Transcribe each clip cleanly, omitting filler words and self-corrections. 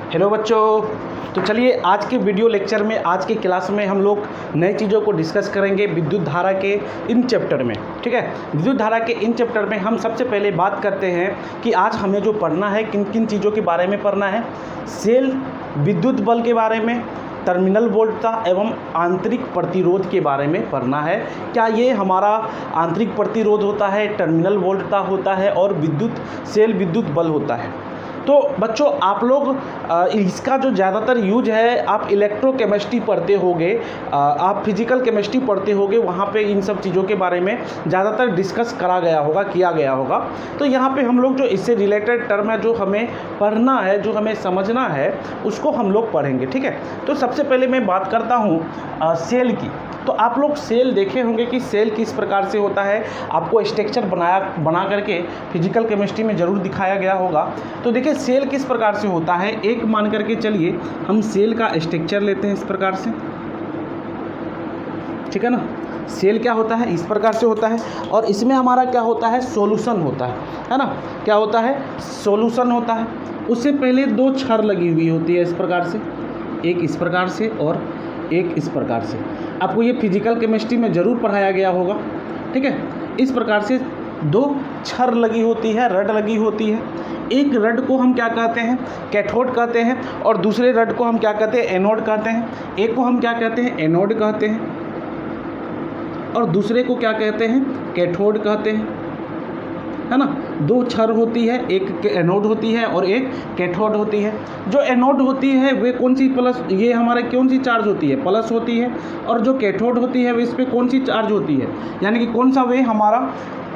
Hello बच्चों। तो चलिए आज के वीडियो लेक्चर में, आज के क्लास में हम लोग नई चीज़ों को डिस्कस करेंगे विद्युत धारा के इन चैप्टर में। ठीक है, विद्युत धारा के इन चैप्टर में हम सबसे पहले बात करते हैं कि आज हमें जो पढ़ना है किन किन चीज़ों के बारे में पढ़ना है। सेल विद्युत बल के बारे में, टर्मिनल वोल्टता एवं आंतरिक प्रतिरोध के बारे में पढ़ना है। क्या ये हमारा आंतरिक प्रतिरोध होता है, टर्मिनल वोल्टता होता है और सेल विद्युत बल होता है। तो बच्चों आप लोग इसका जो ज़्यादातर यूज है, आप इलेक्ट्रोकेमिस्ट्री पढ़ते होगे, आप फिजिकल केमिस्ट्री पढ़ते होगे, वहाँ पे इन सब चीज़ों के बारे में ज़्यादातर डिस्कस किया गया होगा। तो यहाँ पे हम लोग जो इससे रिलेटेड टर्म है, जो हमें पढ़ना है, जो हमें समझना है, उसको हम लोग पढ़ेंगे। ठीक है, तो सबसे पहले मैं बात करता हूँ सेल की। तो आप लोग सेल देखे होंगे कि सेल किस प्रकार से होता है, आपको स्ट्रक्चर बना करके फिजिकल केमिस्ट्री में ज़रूर दिखाया गया होगा। तो देखिए सेल किस प्रकार से होता है, एक मान करके चलिए हम सेल का स्ट्रक्चर लेते हैं इस प्रकार से। ठीक है ना, सेल क्या होता है, इस प्रकार से होता है और इसमें हमारा क्या होता है, सॉल्यूशन होता है ना। क्या होता है, सॉल्यूशन होता है। उससे पहले दो छड़ लगी हुई होती है इस प्रकार से, एक इस प्रकार से और एक इस प्रकार से। आपको ये फिजिकल केमिस्ट्री में ज़रूर पढ़ाया गया होगा। ठीक है, इस प्रकार से दो छड़ लगी होती है, रड लगी होती है। एक रड को हम क्या कहते हैं, कैथोड कहते हैं, और दूसरे रड को हम क्या कहते हैं, एनोड कहते हैं। एक को हम क्या कहते हैं, एनोड कहते हैं, और दूसरे को क्या कहते हैं, कैथोड कहते हैं, है ना। दो छड़ होती है, एक एनोड होती है और एक कैथोड होती है। जो एनोड होती है वे कौन सी प्लस, ये हमारे कौन सी चार्ज होती है, प्लस होती है, और जो कैथोड होती है वे इस पर कौन सी चार्ज होती है, यानी कि कौन सा वे हमारा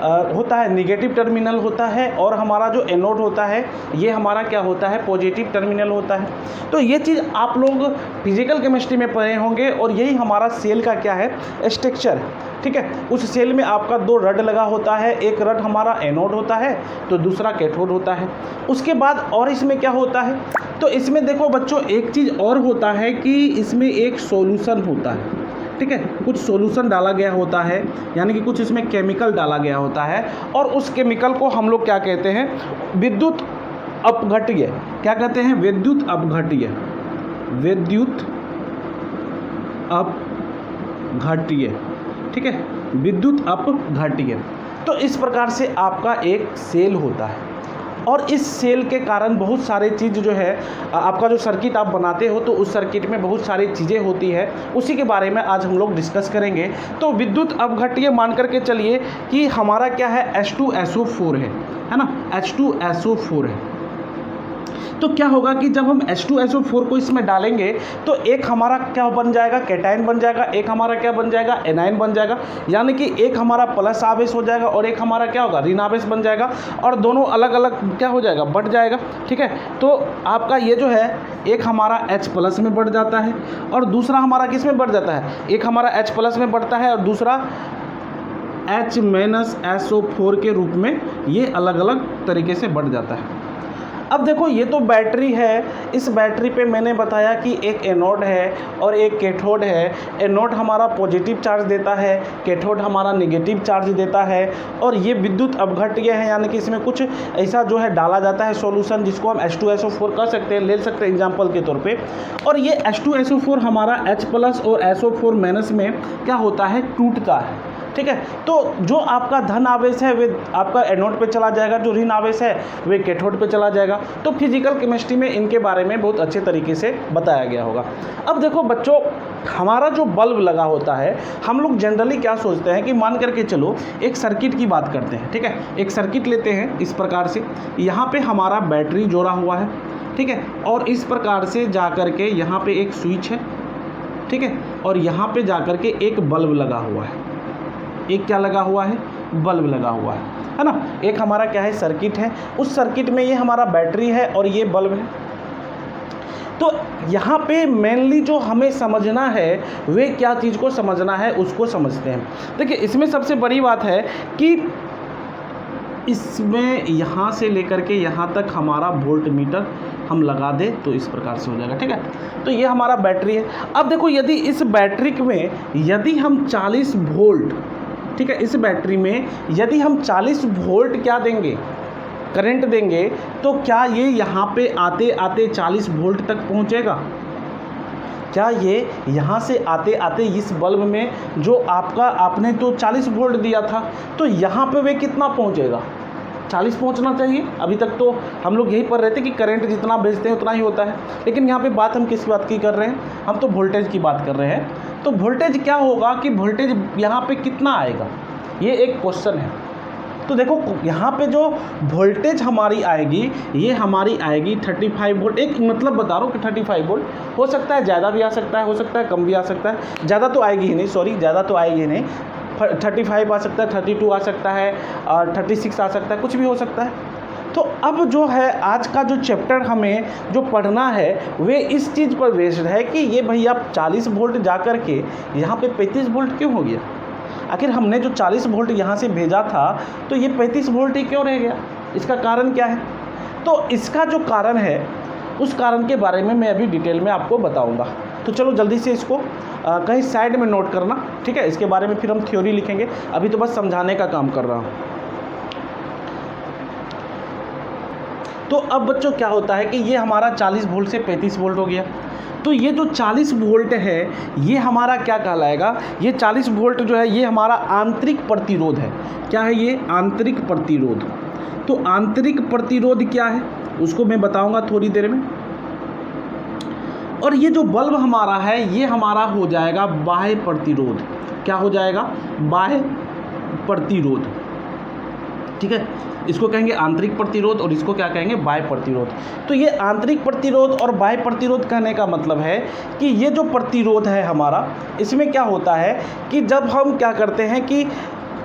होता है, निगेटिव टर्मिनल होता है, और हमारा जो एनोड होता है ये हमारा क्या होता है, पॉजिटिव टर्मिनल होता है। तो ये चीज़ आप लोग फिजिकल केमिस्ट्री में पढ़े होंगे और यही हमारा सेल का क्या है, स्ट्रक्चर है। ठीक है, उस सेल में आपका दो रड लगा होता है, एक रड हमारा एनोड होता है तो दूसरा कैथोड होता है। उसके बाद और इसमें क्या होता है, तो इसमें देखो बच्चों एक चीज़ और होता है कि इसमें एक सॉल्यूशन होता है। ठीक है, कुछ सॉल्यूशन डाला गया होता है, यानी कि कुछ इसमें केमिकल डाला गया होता है, और उस केमिकल को हम लोग क्या कहते हैं, विद्युत अपघट्य। क्या कहते हैं, विद्युत अपघट्य, विद्युत अपघट्य। ठीक है, विद्युत अपघट्य। तो इस प्रकार से आपका एक सेल होता है, और इस सेल के कारण बहुत सारे चीज़ जो है, आपका जो सर्किट आप बनाते हो तो उस सर्किट में बहुत सारी चीज़ें होती है, उसी के बारे में आज हम लोग डिस्कस करेंगे। तो विद्युत अपघट्य मान करके चलिए कि हमारा क्या है, H2SO4 है ना, H2SO4 है। तो क्या होगा कि जब हम H2SO4 को इसमें डालेंगे तो एक हमारा क्या बन जाएगा, कैटायन बन जाएगा, एक हमारा क्या बन जाएगा, एनायन बन जाएगा, यानी कि एक हमारा प्लस आवेश हो जाएगा और एक हमारा क्या होगा, ऋण आवेश बन जाएगा, और दोनों अलग अलग क्या हो जाएगा, बढ़ जाएगा। ठीक है, तो आपका ये जो है एक हमारा H+ में बढ़ जाता है और दूसरा हमारा किस में बढ़ जाता है, एक हमारा H+ में बढ़ता है और दूसरा H-SO4 के रूप में ये अलग अलग तरीके से बढ़ जाता है। अब देखो ये तो बैटरी है, इस बैटरी पे मैंने बताया कि एक एनोड है और एक कैथोड है। एनोड हमारा पॉजिटिव चार्ज देता है, कैथोड हमारा नेगेटिव चार्ज देता है, और ये विद्युत अपघट्य है, यानी कि इसमें कुछ ऐसा जो है डाला जाता है सॉल्यूशन, जिसको हम H2SO4 कर सकते हैं, ले सकते हैं एग्जाम्पल के तौर पे। और ये H2SO4 हमारा H+ और SO4- में क्या होता है, टूटता है। ठीक है, तो जो आपका धन आवेश है वे आपका एनोड पे चला जाएगा, जो ऋण आवेश है वे कैथोड पे चला जाएगा। तो फिजिकल केमिस्ट्री में इनके बारे में बहुत अच्छे तरीके से बताया गया होगा। अब देखो बच्चों, हमारा जो बल्ब लगा होता है, हम लोग जनरली क्या सोचते हैं कि मान करके चलो एक सर्किट की बात करते हैं। ठीक है, एक सर्किट लेते हैं इस प्रकार से, यहाँ पे हमारा बैटरी जोड़ा हुआ है। ठीक है, और इस प्रकार से जा कर के यहाँ पे एक स्विच है। ठीक है, और यहाँ पे जा कर के एक बल्ब लगा हुआ है, एक क्या लगा हुआ है, बल्ब लगा हुआ है ना। एक हमारा क्या है, सर्किट है, उस सर्किट में ये हमारा बैटरी है और ये बल्ब है। तो यहाँ पे मेनली जो हमें समझना है वे क्या चीज़ को समझना है, उसको समझते हैं। देखिए इसमें सबसे बड़ी बात है कि इसमें यहाँ से लेकर के यहाँ तक हमारा वोल्ट मीटर हम लगा दें तो इस प्रकार से हो जाएगा। ठीक है, तो ये हमारा बैटरी है। अब देखो यदि इस बैटरी में यदि हम 40 वोल्ट, ठीक है, इस बैटरी में यदि हम 40 वोल्ट क्या देंगे, करंट देंगे तो क्या ये यहाँ पे आते आते 40 वोल्ट तक पहुँचेगा? क्या ये यहाँ से आते आते इस बल्ब में जो आपने तो 40 वोल्ट दिया था, तो यहाँ पे वे कितना पहुँचेगा? 40 पहुँचना चाहिए। अभी तक तो हम लोग यही पढ़ रहे थे कि करंट जितना भेजते हैं उतना ही होता है, लेकिन यहाँ पे बात हम किस बात की कर रहे हैं? हम तो वोल्टेज की बात कर रहे हैं। तो वोल्टेज क्या होगा कि वोल्टेज यहाँ पे कितना आएगा, ये एक क्वेश्चन है। तो देखो यहाँ पे जो वोल्टेज हमारी आएगी, ये हमारी आएगी 35 वोल्ट। एक मतलब बता रहा हूँ कि 35 वोल्ट हो सकता है, ज़्यादा भी आ सकता है, हो सकता है कम भी आ सकता है। ज़्यादा तो आएगी ही नहीं, सॉरी, ज़्यादा तो आएगी ही नहीं। 35 आ सकता है, 32 आ सकता है, और 36 आ सकता है, कुछ भी हो सकता है। तो अब जो है आज का जो चैप्टर हमें जो पढ़ना है वे इस चीज़ पर बेस्ड है कि ये भैया 40 वोल्ट जा कर के यहाँ पे 35 वोल्ट क्यों हो गया? आखिर हमने जो 40 वोल्ट यहाँ से भेजा था तो ये 35 वोल्ट ही क्यों रह गया? इसका कारण क्या है? तो इसका जो कारण है उस कारण के बारे में मैं अभी डिटेल में आपको बताऊंगा। तो चलो जल्दी से इसको कहीं साइड में नोट करना, ठीक है? इसके बारे में फिर हम थ्योरी लिखेंगे, अभी तो बस समझाने का काम कर रहा हूँ। तो अब बच्चों क्या होता है कि ये हमारा 40 वोल्ट से 35 वोल्ट हो गया। तो ये जो 40 वोल्ट है ये हमारा क्या कहलाएगा? ये 40 वोल्ट जो है ये हमारा आंतरिक प्रतिरोध है। क्या है ये? आंतरिक प्रतिरोध। तो आंतरिक प्रतिरोध क्या है उसको मैं बताऊंगा थोड़ी देर में। और ये जो बल्ब हमारा है ये हमारा हो जाएगा बाह्य प्रतिरोध। क्या हो जाएगा? बाह्य प्रतिरोध, ठीक है? इसको कहेंगे आंतरिक प्रतिरोध और इसको क्या कहेंगे? बाह्य प्रतिरोध। तो ये आंतरिक प्रतिरोध और बाह्य प्रतिरोध कहने का मतलब है कि ये जो प्रतिरोध है हमारा, इसमें क्या होता है कि जब हम क्या करते हैं कि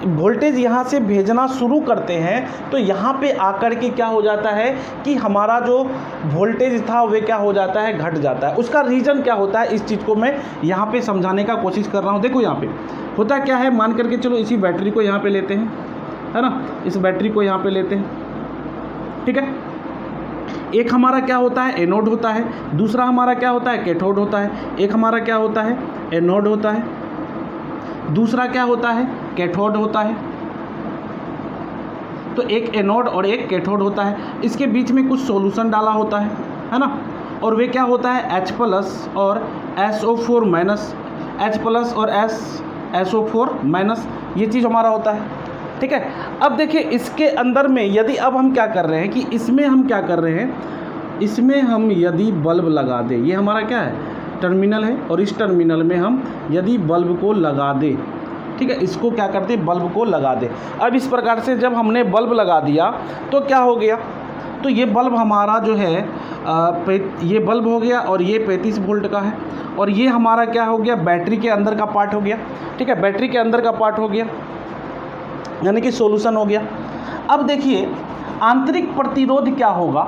वोल्टेज यहाँ से भेजना शुरू करते हैं तो यहाँ पे आकर के क्या हो जाता है कि हमारा जो वोल्टेज था वे क्या हो जाता है? घट जाता है। उसका रीज़न क्या होता है? इस चीज़ को मैं यहाँ पे समझाने का कोशिश कर रहा हूँ। देखो यहाँ पे होता क्या है, मान करके चलो इसी बैटरी को यहाँ पे लेते हैं, है ना? इस बैटरी को यहाँ पे लेते हैं, ठीक है? एक हमारा क्या होता है? एनोड होता है, दूसरा हमारा क्या होता है? कैथोड होता है। एक हमारा क्या होता है? एनोड होता है, दूसरा क्या होता है? कैथोड होता है। तो एक एनोड और एक कैथोड होता है, इसके बीच में कुछ सॉल्यूशन डाला होता है ना? और वे क्या होता है? H+ और SO4-, H+ और SO4-, ये चीज़ हमारा होता है, ठीक है? अब देखिए इसके अंदर में यदि अब हम क्या कर रहे हैं कि इसमें हम क्या कर रहे हैं, इसमें हम यदि बल्ब लगा दें, ये हमारा क्या है? टर्मिनल है, और इस टर्मिनल में हम यदि बल्ब को लगा दें, ठीक है? इसको क्या करते हैं? बल्ब को लगा दें। अब इस प्रकार से जब हमने बल्ब लगा दिया तो क्या हो गया? तो ये बल्ब हमारा जो है ये बल्ब हो गया और ये 35 वोल्ट का है, और ये हमारा क्या हो गया? बैटरी के अंदर का पार्ट हो गया, ठीक है? बैटरी के अंदर का पार्ट हो गया, यानी कि सॉल्यूशन हो गया। अब देखिए आंतरिक प्रतिरोध क्या होगा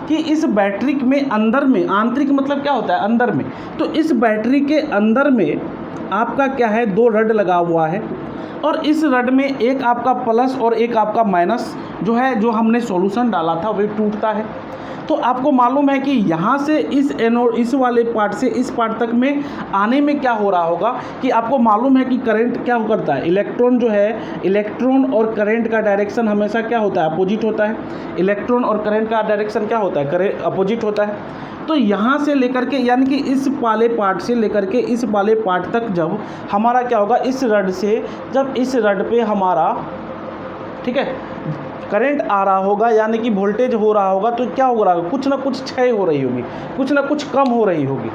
कि इस बैटरी में अंदर में, आंतरिक मतलब क्या होता है? अंदर में। तो इस बैटरी के अंदर में आपका क्या है? 2 रड लगा हुआ है, और इस रड में एक आपका प्लस और एक आपका माइनस जो है, जो हमने सॉल्यूशन डाला था वह टूटता है। तो आपको मालूम है कि यहाँ से इस एनोड, इस वाले पार्ट से इस पार्ट तक में आने में क्या हो रहा होगा कि आपको मालूम है कि करंट क्या करता है? इलेक्ट्रॉन जो है, इलेक्ट्रॉन और करंट का डायरेक्शन हमेशा क्या होता है? अपोजिट होता है। इलेक्ट्रॉन और करंट का डायरेक्शन क्या होता है? करंट अपोजिट होता है। तो यहाँ से लेकर के, यानी कि इस वाले पार्ट से लेकर के इस वाले पार्ट तक जब हमारा क्या होगा? इस रड से जब इस रड पे हमारा, ठीक है, करंट आ रहा होगा, यानी कि वोल्टेज हो रहा होगा, तो क्या हो रहा होगा? कुछ ना कुछ क्षय हो रही होगी, कुछ ना कुछ कम हो रही होगी।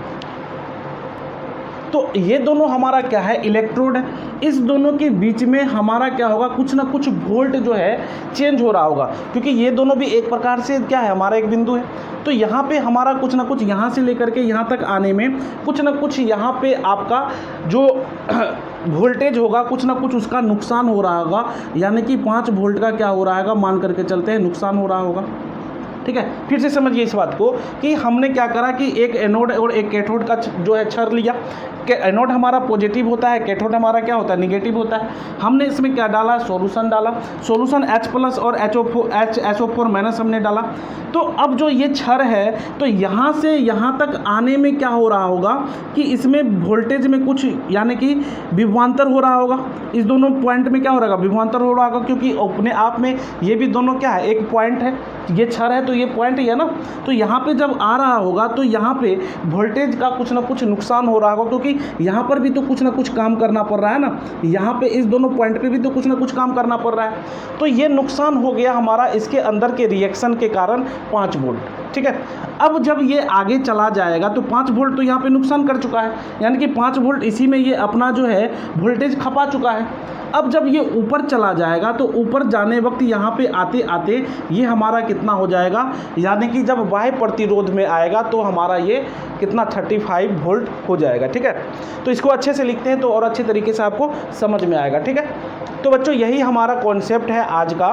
तो ये दोनों हमारा क्या है? इलेक्ट्रोड है। इस दोनों के बीच में हमारा क्या होगा? कुछ ना कुछ वोल्ट जो है चेंज हो रहा होगा, क्योंकि ये दोनों भी एक प्रकार से क्या है? हमारा एक बिंदु है। तो यहाँ पे हमारा कुछ ना कुछ, यहाँ से लेकर के यहाँ तक आने में कुछ ना कुछ यहाँ पे आपका जो वोल्टेज होगा, कुछ ना कुछ उसका नुकसान हो रहा होगा, यानी कि 5 वोल्ट का क्या हो रहा होगा? मान करके चलते हैं नुकसान हो रहा होगा, ठीक है, फिर से समझिए इस बात को कि हमने क्या करा कि एक एनोड और एक कैथोड का जो है छड़ लिया। एनोड हमारा पॉजिटिव होता है, कैथोड हमारा क्या होता है, निगेटिव होता है। हमने इसमें क्या डाला, सॉल्यूशन डाला। सॉल्यूशन H+ और HSO4 माइनस हमने डाला। तो अब जो ये छड़ है, तो यहाँ से यहाँ तक आने में क्या हो रहा होगा कि इसमें वोल्टेज में कुछ यानी कि विभवांतर हो रहा होगा। इस दोनों पॉइंट में क्या हो रहा होगा, विभवांतर हो रहा होगा, क्योंकि अपने आप में ये भी दोनों क्या है, एक पॉइंट है। ये छड़ है तो ये पॉइंट ही है ना। तो यहाँ पे जब आ रहा होगा तो यहाँ पे वोल्टेज का कुछ ना कुछ नुकसान हो रहा होगा, क्योंकि यहाँ पर भी तो कुछ ना कुछ काम करना पड़ रहा है ना। यहाँ पे इस दोनों पॉइंट पे भी तो कुछ ना कुछ काम करना पड़ रहा है। तो ये नुकसान हो गया हमारा इसके अंदर के रिएक्शन के कारण 5 वोल्ट, ठीक है। अब जब ये आगे चला जाएगा तो 5 वोल्ट तो यहाँ पे नुकसान कर चुका है, यानी कि 5 वोल्ट इसी में ये अपना जो है वोल्टेज खपा चुका है। अब जब ये ऊपर चला जाएगा तो ऊपर जाने वक्त यहाँ पे आते आते ये हमारा कितना हो जाएगा, यानी कि जब बाह्य प्रतिरोध में आएगा तो हमारा ये कितना 35 वोल्ट हो जाएगा, ठीक है। तो इसको अच्छे से लिखते हैं तो और अच्छे तरीके से आपको समझ में आएगा, ठीक है। तो बच्चों यही हमारा कॉन्सेप्ट है आज का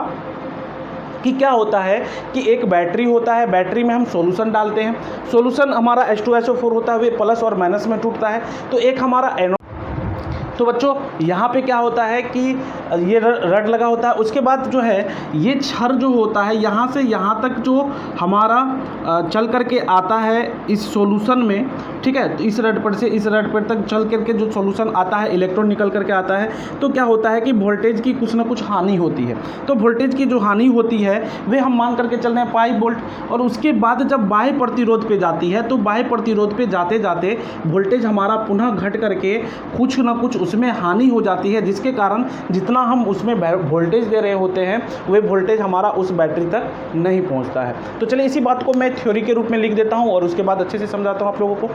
कि क्या होता है कि एक बैटरी होता है, बैटरी में हम सॉल्यूशन डालते हैं। सॉल्यूशन हमारा H2SO4 होता है, वे प्लस और माइनस में टूटता है। तो एक हमारा एनोड। तो बच्चों यहाँ पे क्या होता है कि ये रड लगा होता है। उसके बाद जो है ये छड़ जो होता है यहाँ से यहाँ तक जो हमारा चल करके आता है इस सॉल्यूशन में, ठीक है। तो इस रड पर से इस रड पर तक चल करके जो सॉल्यूशन आता है, इलेक्ट्रॉन निकल करके आता है। तो क्या होता है कि वोल्टेज की कुछ ना कुछ हानि होती है। तो वोल्टेज की जो हानि होती है वे हम मान करके चल रहे हैं 5 वोल्ट। और उसके बाद जब बाह्य प्रतिरोध पे जाती है तो बाह्य प्रतिरोध पे जाते जाते वोल्टेज हमारा पुनः घट करके कुछ ना कुछ उसमें हानि हो जाती है, जिसके कारण जितना हम उसमें वोल्टेज दे रहे होते हैं वे वोल्टेज हमारा उस बैटरी तक नहीं पहुंचता है। तो चलिए इसी बात को मैं थ्योरी के रूप में लिख देता हूं और उसके बाद अच्छे से समझाता हूं आप लोगों को।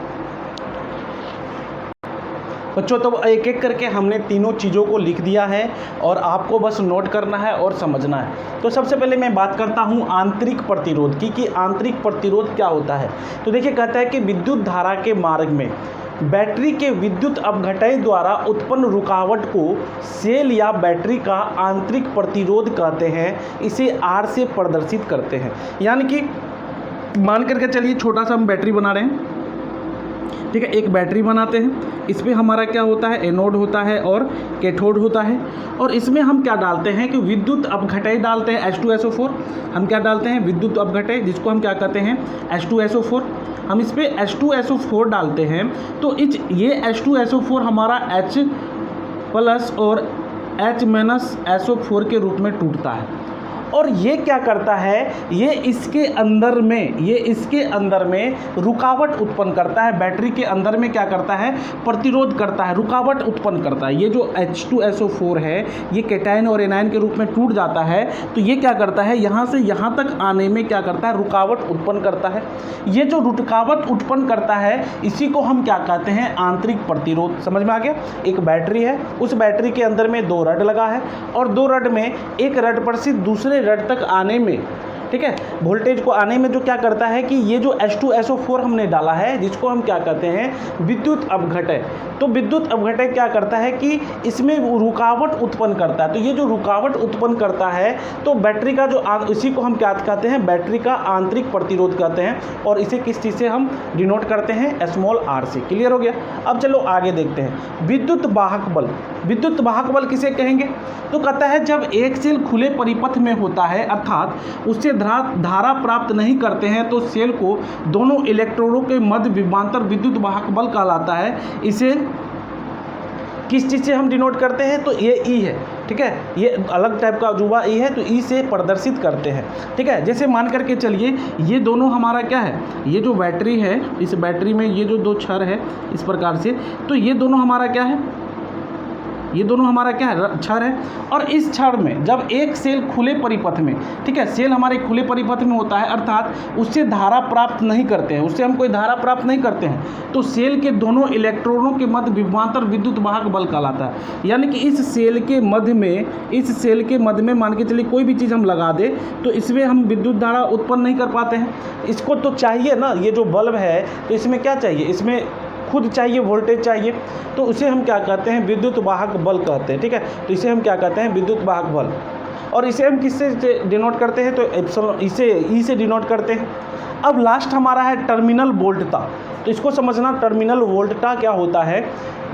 बच्चों तो एक एक करके हमने तीनों चीज़ों को लिख दिया है और आपको बस नोट करना है और समझना है। तो सबसे पहले मैं बात करता हूं आंतरिक प्रतिरोध की कि आंतरिक प्रतिरोध क्या होता है। तो देखिए कहता है कि विद्युत धारा के मार्ग में बैटरी के विद्युत अपघटय द्वारा उत्पन्न रुकावट को सेल या बैटरी का आंतरिक प्रतिरोध कहते हैं। इसे R से प्रदर्शित करते हैं। यानी कि मान करके चलिए छोटा सा हम बैटरी बना रहे हैं, ठीक है। एक बैटरी बनाते हैं, इस पर हमारा क्या होता है, एनोड होता है और कैथोड होता है। और इसमें हम क्या डालते हैं कि विद्युत अपघटय डालते हैं H2SO4। हम क्या डालते हैं, विद्युत अपघटय, जिसको हम क्या कहते हैं H2SO4। हम इस पर H2SO4 डालते हैं तो ये H2SO4 हमारा H+ और H-SO4 के रूप में टूटता है। और ये क्या करता है, ये इसके अंदर में रुकावट उत्पन्न करता है। बैटरी के अंदर में क्या करता है, प्रतिरोध करता है, रुकावट उत्पन्न करता है। ये जो H2SO4 है ये कैटायन और एनायन के रूप में टूट जाता है। तो ये क्या करता है, यहाँ से यहाँ तक आने में क्या करता है, रुकावट उत्पन्न करता है। ये जो रुकावट उत्पन्न करता है इसी को हम क्या कहते हैं, आंतरिक प्रतिरोध। समझ में आ गया। एक बैटरी है, उस बैटरी के अंदर में 2 रड लगा है और 2 रड में एक रड पर से दूसरे रड तक आने में, ठीक है, वोल्टेज को आने में जो क्या करता है कि ये जो H2SO4 हमने डाला है जिसको हम क्या कहते हैं, विद्युत अपघटय। तो विद्युत अपघटय क्या करता है कि इसमें रुकावट उत्पन्न करता है। तो ये जो रुकावट उत्पन्न करता है तो बैटरी का जो इसी को हम क्या कहते हैं, बैटरी का आंतरिक प्रतिरोध कहते हैं। और इसे किस चीज़ से हम डिनोट करते हैं, r से। क्लियर हो गया। अब चलो आगे देखते हैं विद्युत वाहक बल। विद्युत वाहक बल किसे कहेंगे, तो कहता है जब एक सेल खुले परिपथ में होता है अर्थात उससे धारा प्राप्त नहीं करते हैं तो सेल को दोनों इलेक्ट्रोडों के मध्य विभवांतर विद्युत वाहक बल कहलाता है। इसे किस चीज़ से हम डिनोट करते हैं, तो ये ई है, ठीक है। ये अलग टाइप का जुबा ई है तो ई से प्रदर्शित करते हैं, ठीक है। जैसे मान करके चलिए ये दोनों हमारा क्या है, ये जो बैटरी है इस बैटरी में ये जो 2 छड़ है इस प्रकार से, तो ये दोनों हमारा क्या है, ये दोनों हमारा क्या है, छड़ है। और इस छड़ में जब एक सेल खुले परिपथ में, ठीक है, सेल हमारे खुले परिपथ में होता है अर्थात उससे धारा प्राप्त नहीं करते हैं, उससे हम कोई धारा प्राप्त नहीं करते हैं, तो सेल के दोनों इलेक्ट्रॉनों के मध्य विभवांतर विद्युत वाहक बल कहलाता है। यानी कि इस सेल के मध्य में मान के चलिए कोई भी चीज़ हम लगा दे तो इसमें हम विद्युत धारा उत्पन्न नहीं कर पाते हैं। इसको तो चाहिए ना, ये जो बल्ब है तो इसमें क्या चाहिए, इसमें खुद चाहिए, वोल्टेज चाहिए। तो उसे हम क्या कहते हैं, विद्युत वाहक बल कहते हैं, ठीक है। तो इसे हम क्या कहते हैं, विद्युत वाहक बल। और इसे हम किससे डिनोट करते हैं, तो एप्सिलॉन, इसे ई से डिनोट करते हैं। अब लास्ट हमारा है टर्मिनल वोल्टता। तो इसको समझना, टर्मिनल वोल्टता क्या होता है,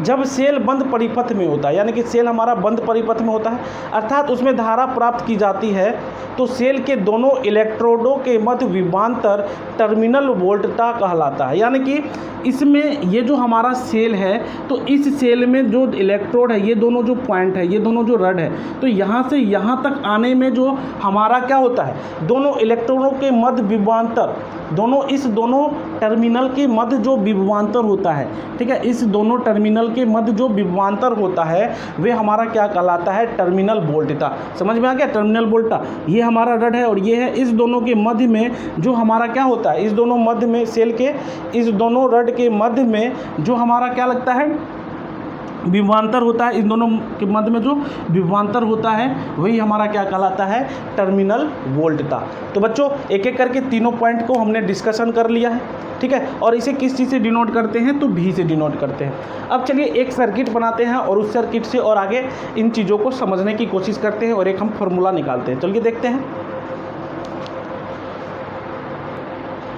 जब सेल बंद परिपथ में होता है, यानी कि सेल हमारा बंद परिपथ में होता है, अर्थात उसमें धारा प्राप्त की जाती है, तो सेल के दोनों इलेक्ट्रोडों के मध्य विभवांतर टर्मिनल वोल्टता कहलाता है। यानी कि इसमें ये जो हमारा सेल है, तो इस सेल में जो इलेक्ट्रोड है, ये दोनों जो पॉइंट है, ये दोनों जो रड है, तो यहाँ से यहाँ तक आने में जो हमारा क्या होता है, दोनों इलेक्ट्रोडों के मध्य विभवांतर, इस दोनों टर्मिनल के मध्य जो विभवांतर होता है, ठीक है, इस दोनों टर्मिनल के मध्य जो विभवांतर होता है वे हमारा क्या कहलाता है, टर्मिनल वोल्टता। समझ में आ गया, टर्मिनल वोल्टता, ये हमारा रड है और ये है, इस दोनों के मध्य में जो हमारा क्या होता है, इस दोनों मध्य में, सेल के इस दोनों रड के मध्य में जो हमारा क्या लगता है, विभवांतर होता है, इन दोनों के मध्य में जो विभवांतर होता है वही हमारा क्या कहलाता है, टर्मिनल वोल्टता। तो बच्चों एक एक करके तीनों पॉइंट को हमने डिस्कशन कर लिया है, ठीक है, और इसे किस चीज़ से डिनोट करते हैं, तो भी से डिनोट करते हैं। अब चलिए एक सर्किट बनाते हैं और उस सर्किट से और आगे इन चीज़ों को समझने की कोशिश करते हैं और एक हम फॉर्मूला निकालते हैं। चलिए देखते हैं।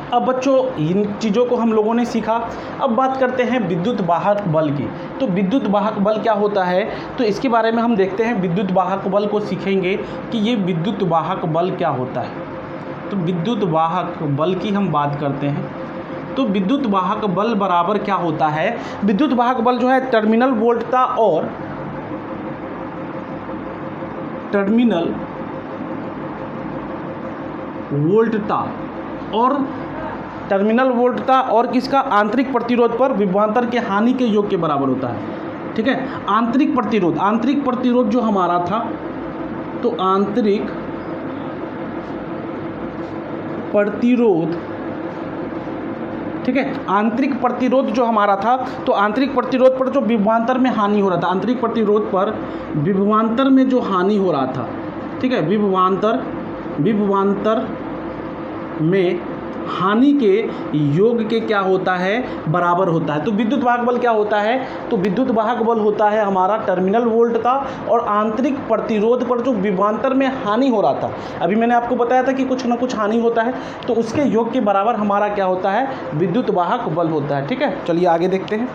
अब बच्चों इन चीज़ों को हम लोगों ने सीखा। अब बात करते हैं विद्युत वाहक बल की। तो विद्युत वाहक बल क्या होता है, तो इसके बारे में हम देखते हैं। विद्युत वाहक बल को सीखेंगे कि ये विद्युत वाहक बल क्या होता है। तो विद्युत वाहक बल की हम बात करते हैं। तो विद्युत वाहक बल बराबर क्या होता है, विद्युत वाहक बल जो है टर्मिनल वोल्टता और टर्मिनल वोल्टता और टर्मिनल वोल्टता और किसका, आंतरिक प्रतिरोध पर विभवांतर के हानि के योग के बराबर होता है। ठीक है, आंतरिक प्रतिरोध जो हमारा था, तो आंतरिक प्रतिरोध, ठीक है, आंतरिक प्रतिरोध जो हमारा था, तो आंतरिक प्रतिरोध पर जो विभवांतर में हानि हो रहा था, आंतरिक प्रतिरोध पर विभवांतर में जो हानि हो रहा था, ठीक है, विभवांतर में हानि के योग के क्या होता है, बराबर होता है। तो विद्युत वाहक बल क्या होता है, तो विद्युत वाहक बल होता है हमारा टर्मिनल वोल्टता और आंतरिक प्रतिरोध पर जो विभवांतर में हानि हो रहा था, अभी मैंने आपको बताया था कि कुछ ना कुछ हानि होता है, तो उसके योग के बराबर हमारा क्या होता है, विद्युत वाहक बल होता है। ठीक है, चलिए आगे देखते हैं।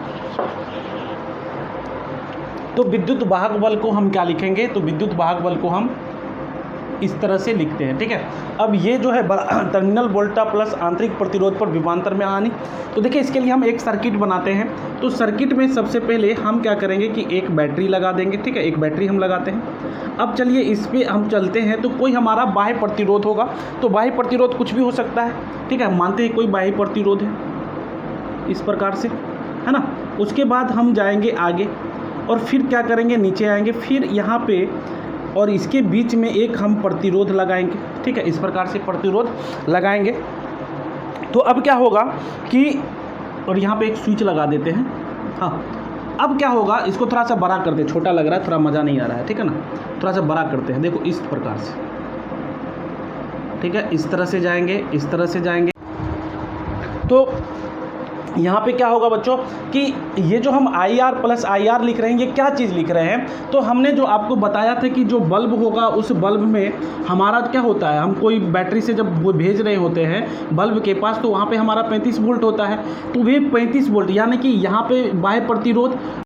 तो विद्युत वाहक बल को हम क्या लिखेंगे, तो विद्युत वाहक बल को हम इस तरह से लिखते हैं। ठीक है, अब ये जो है टर्मिनल वोल्टा प्लस आंतरिक प्रतिरोध पर विभवांतर में हानि। तो देखिए इसके लिए हम एक सर्किट बनाते हैं। तो सर्किट में सबसे पहले हम क्या करेंगे कि एक बैटरी लगा देंगे। ठीक है, एक बैटरी हम लगाते हैं। अब चलिए इस पर हम चलते हैं। तो कोई हमारा बाह्य प्रतिरोध होगा, तो बाह्य प्रतिरोध कुछ भी हो सकता है। ठीक है, मानते हैं कोई बाह्य प्रतिरोध है इस प्रकार से, है ना। उसके बाद हम जाएंगे आगे और फिर क्या करेंगे, नीचे आएंगे, फिर यहाँ पे और इसके बीच में एक हम प्रतिरोध लगाएंगे। ठीक है, इस प्रकार से प्रतिरोध लगाएंगे। तो अब क्या होगा कि, और यहाँ पे एक स्विच लगा देते हैं। हाँ, अब क्या होगा, इसको थोड़ा सा बड़ा करते हैं, छोटा लग रहा है, थोड़ा मज़ा नहीं आ रहा है। ठीक है ना, थोड़ा सा बड़ा करते हैं। देखो इस प्रकार से, ठीक है, इस तरह से जाएंगे, इस तरह से जाएंगे। तो यहाँ पे क्या होगा बच्चों कि ये जो हम IR प्लस IR लिख रहे हैं, ये क्या चीज़ लिख रहे हैं, तो हमने जो आपको बताया था कि जो बल्ब होगा उस बल्ब में हमारा क्या होता है, हम कोई बैटरी से जब वो भेज रहे होते हैं बल्ब के पास, तो वहाँ पे हमारा 35 वोल्ट होता है। तो वे 35 वोल्ट, यानी कि यहाँ पे बाह्य प्रतिरोध